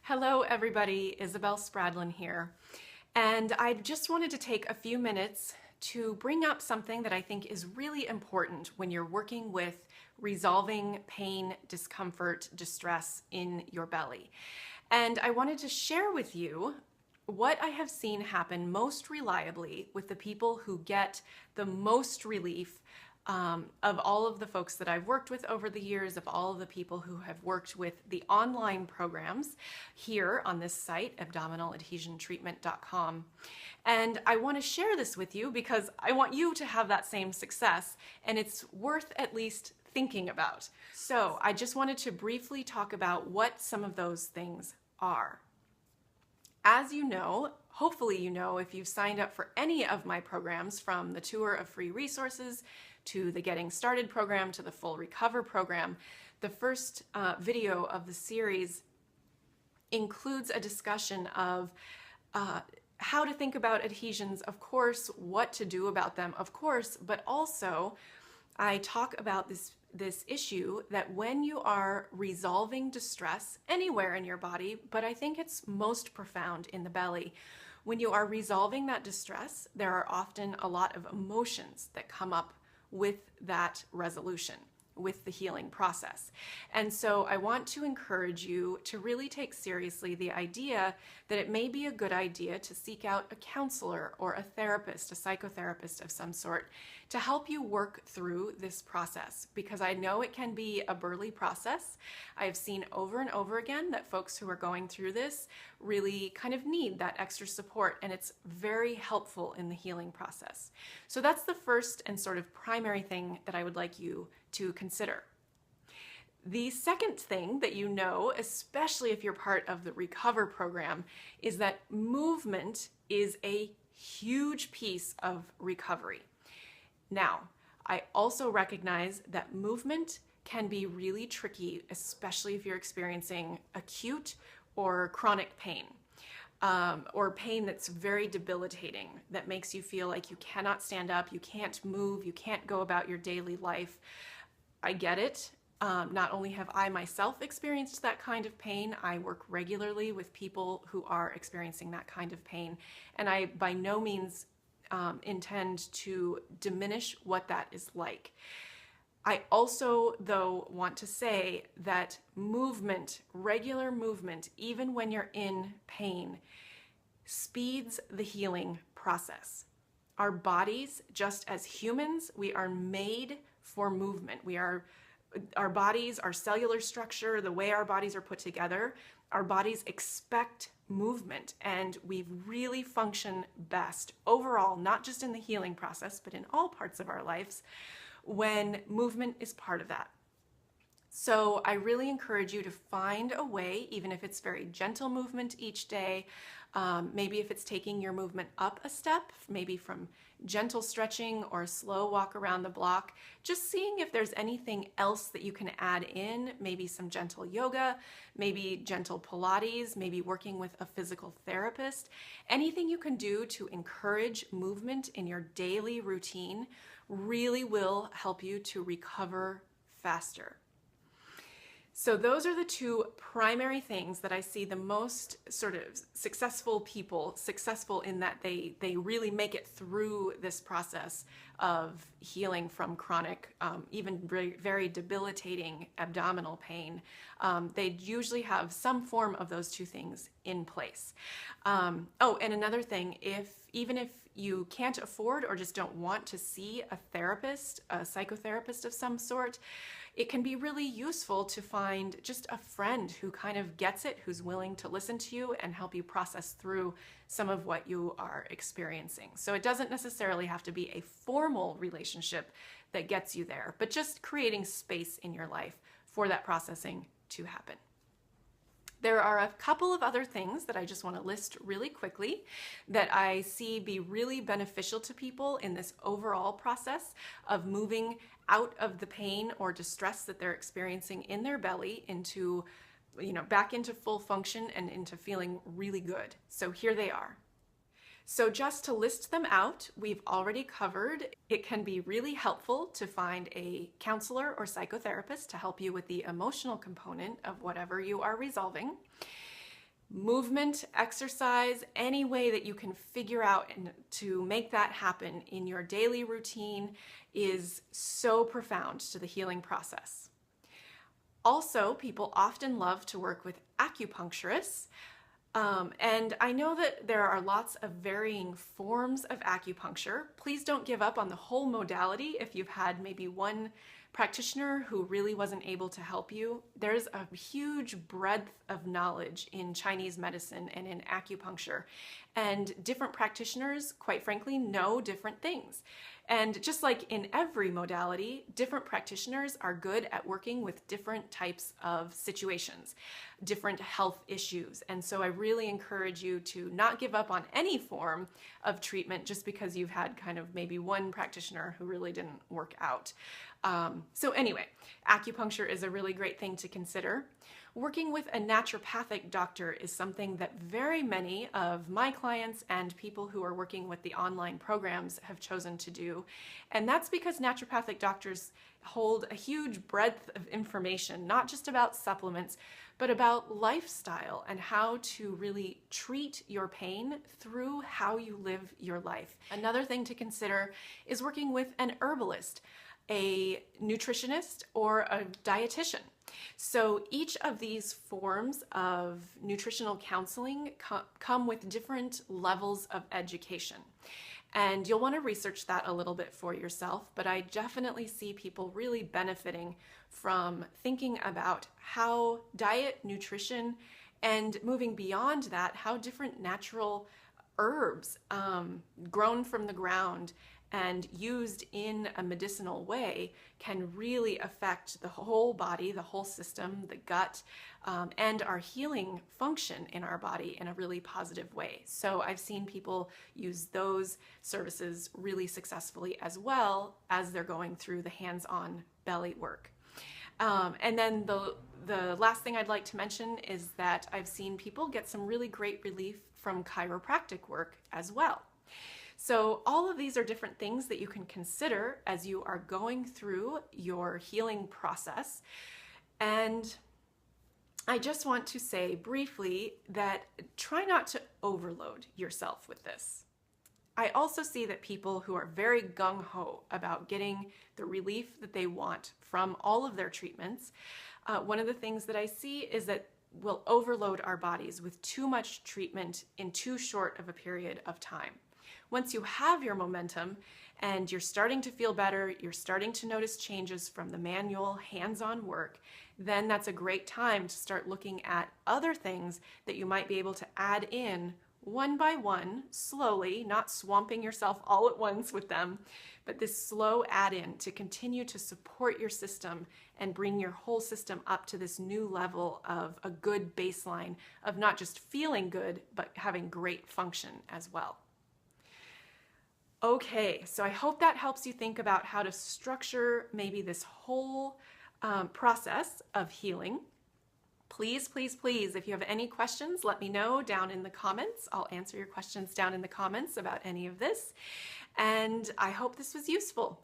Hello everybody, Isabel Spradlin here. And I just wanted to take a few minutes to bring up something that I think is really important when you're working with resolving pain, discomfort, distress in your belly. And I wanted to share with you what I have seen happen most reliably with the people who get the most relief of all of the folks that I've worked with over the years, of all of the people who have worked with the online programs here on this site, abdominaladhesiontreatment.com. And I want to share this with you because I want you to have that same success, and it's worth at least thinking about. So I just wanted to briefly talk about what some of those things are. As you know, hopefully you know if you've signed up for any of my programs, from the tour of free resources to the Getting Started program to the Full Recover program, the first video of the series includes a discussion of how to think about adhesions, of course, what to do about them, of course, but also I talk about this issue that when you are resolving distress anywhere in your body, but I think it's most profound in the belly, when you are resolving that distress, there are often a lot of emotions that come up with that resolution, with the healing process. And so I want to encourage you to really take seriously the idea that it may be a good idea to seek out a counselor or a therapist, a psychotherapist of some sort, to help you work through this process, because I know it can be a burly process. I've seen over and over again that folks who are going through this really kind of need that extra support, and it's very helpful in the healing process. So that's the first and sort of primary thing that I would like you to consider. The second thing that you know, especially if you're part of the Recover program, is that movement is a huge piece of recovery. Now, I also recognize that movement can be really tricky, especially if you're experiencing acute or chronic pain, or pain that's very debilitating, that makes you feel like you cannot stand up, you can't move, you can't go about your daily life. I get it. Not only have I myself experienced that kind of pain, I work regularly with people who are experiencing that kind of pain, and I by no means intend to diminish what that is like. I also, though, want to say that movement, regular movement, even when you're in pain, speeds the healing process. Our bodies, just as humans, we are made for movement. Our bodies, our cellular structure, the way our bodies are put together, our bodies expect movement, and we really function best overall, not just in the healing process, but in all parts of our lives, when movement is part of that. So I really encourage you to find a way, even if it's very gentle movement each day, maybe if it's taking your movement up a step, maybe from gentle stretching or a slow walk around the block, just seeing if there's anything else that you can add in, maybe some gentle yoga, maybe gentle Pilates, maybe working with a physical therapist. Anything you can do to encourage movement in your daily routine really will help you to recover faster. So those are the two primary things that I see the most sort of successful people, successful in that they really make it through this process of healing from chronic, even very, very debilitating abdominal pain. They usually have some form of those two things in place. Oh, and another thing, even if you can't afford or just don't want to see a therapist, a psychotherapist of some sort, it can be really useful to find just a friend who kind of gets it, who's willing to listen to you and help you process through some of what you are experiencing. So it doesn't necessarily have to be a formal relationship that gets you there, but just creating space in your life for that processing to happen. There are a couple of other things that I just want to list really quickly that I see be really beneficial to people in this overall process of moving out of the pain or distress that they're experiencing in their belly into, back into full function and into feeling really good. So here they are. So just to list them out, we've already covered, it can be really helpful to find a counselor or psychotherapist to help you with the emotional component of whatever you are resolving. movement, exercise, any way that you can figure out and to make that happen in your daily routine is so profound to the healing process. Also, people often love to work with acupuncturists. And I know that there are lots of varying forms of acupuncture. Please don't give up on the whole modality if you've had maybe one practitioner who really wasn't able to help you. There's a huge breadth of knowledge in Chinese medicine and in acupuncture. And different practitioners, quite frankly, know different things. And just like in every modality, different practitioners are good at working with different types of situations, different health issues. And so I really encourage you to not give up on any form of treatment just because you've had kind of maybe one practitioner who really didn't work out. So anyway, acupuncture is a really great thing to consider. Working with a naturopathic doctor is something that very many of my clients and people who are working with the online programs have chosen to do. And that's because naturopathic doctors hold a huge breadth of information, not just about supplements, but about lifestyle and how to really treat your pain through how you live your life. Another thing to consider is working with an herbalist, a nutritionist, or a dietitian. So each of these forms of nutritional counseling come with different levels of education. And you'll want to research that a little bit for yourself, but I definitely see people really benefiting from thinking about how diet, nutrition, and moving beyond that, how different natural herbs grown from the ground and used in a medicinal way can really affect the whole body, the whole system, the gut, and our healing function in our body in a really positive way. So I've seen people use those services really successfully as well as they're going through the hands-on belly work. And then the last thing I'd like to mention is that I've seen people get some really great relief from chiropractic work as well. So all of these are different things that you can consider as you are going through your healing process. And I just want to say briefly that try not to overload yourself with this. I also see that people who are very gung-ho about getting the relief that they want from all of their treatments, one of the things that I see is that we'll overload our bodies with too much treatment in too short of a period of time. Once you have your momentum and you're starting to feel better, you're starting to notice changes from the manual hands-on work, then that's a great time to start looking at other things that you might be able to add in one by one, slowly, not swamping yourself all at once with them, but this slow add-in to continue to support your system and bring your whole system up to this new level of a good baseline of not just feeling good, but having great function as well. Okay, so I hope that helps you think about how to structure maybe this whole process of healing. Please, please, please, if you have any questions, let me know down in the comments. I'll answer your questions down in the comments about any of this. And I hope this was useful.